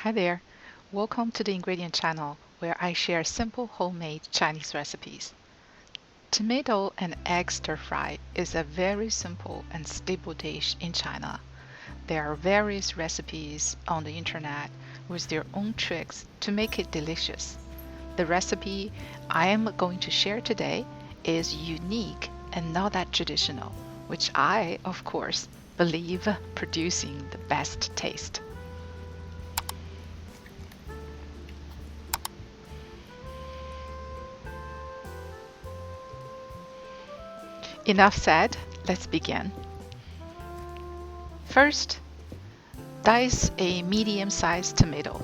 Hi there. Welcome to the ingredient channel where I share simple homemade Chinese recipes. Tomato and egg stir fry is a very simple and staple dish in China. There are various recipes on the internet with their own tricks to make it delicious. The recipe I am going to share today is unique and not that traditional, which I, of course, believe producing the best taste. Enough said, let's begin. First, dice a medium-sized tomato.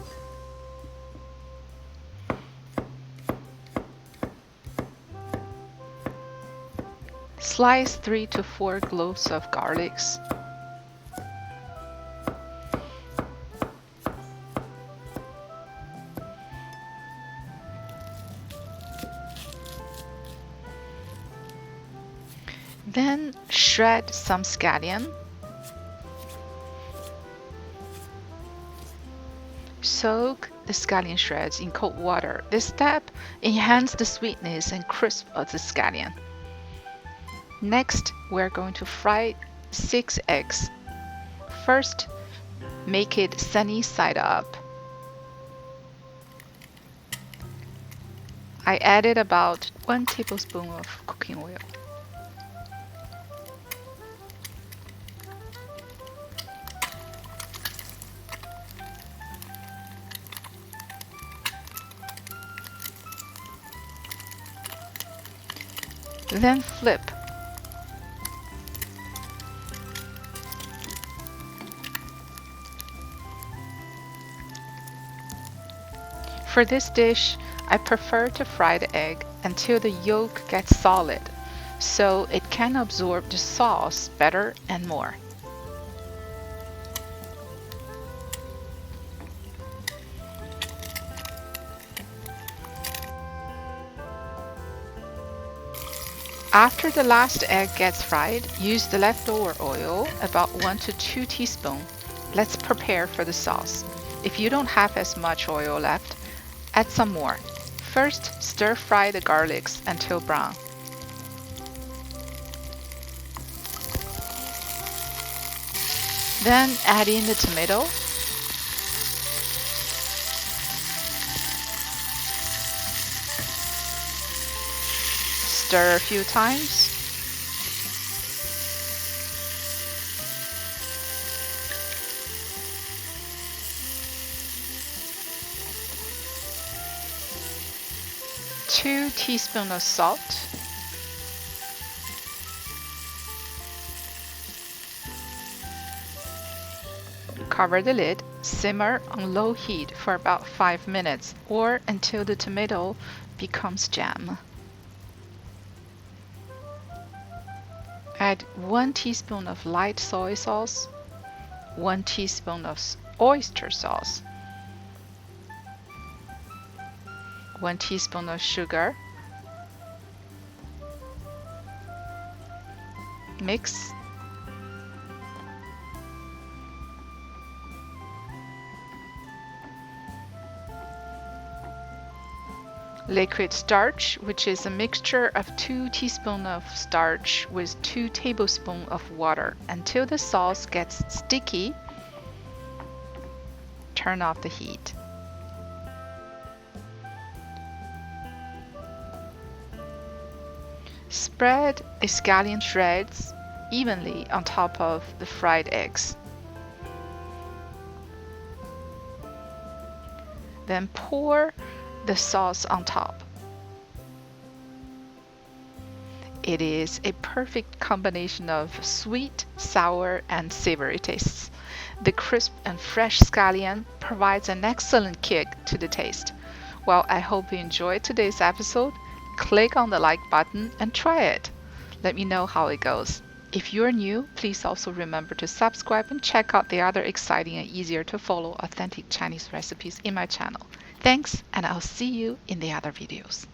Slice 3 to 4 cloves of garlics. Then shred some scallion. Soak the scallion shreds in cold water. This step enhances the sweetness and crisp of the scallion. Next, we're going to fry 6 eggs. First, make it sunny side up. I added about 1 tablespoon of cooking oil. Then flip. For this dish, I prefer to fry the egg until the yolk gets solid, so it can absorb the sauce better and more. After the last egg gets fried, use the leftover oil, about 1 to 2 teaspoons. Let's prepare for the sauce. If you don't have as much oil left, add some more. First, stir fry the garlics until brown. Then add in the tomato. Stir a few times. Two teaspoons of salt. Cover the lid. Simmer on low heat for about 5 minutes or until the tomato becomes jam. Add 1 teaspoon of light soy sauce, 1 teaspoon of oyster sauce, 1 teaspoon of sugar. Mix. Liquid starch, which is a mixture of 2 teaspoons of starch with 2 tablespoons of water. Until the sauce gets sticky, turn off the heat. Spread the scallion shreds evenly on top of the fried eggs. Then pour the sauce on top. It is a perfect combination of sweet, sour, and savory tastes. The crisp and fresh scallion provides an excellent kick to the taste. Well, I hope you enjoyed today's episode. Click on the like button and try it. Let me know how it goes. If you're new, please also remember to subscribe and check out the other exciting and easier to follow authentic Chinese recipes in my channel. Thanks, and I'll see you in the other videos.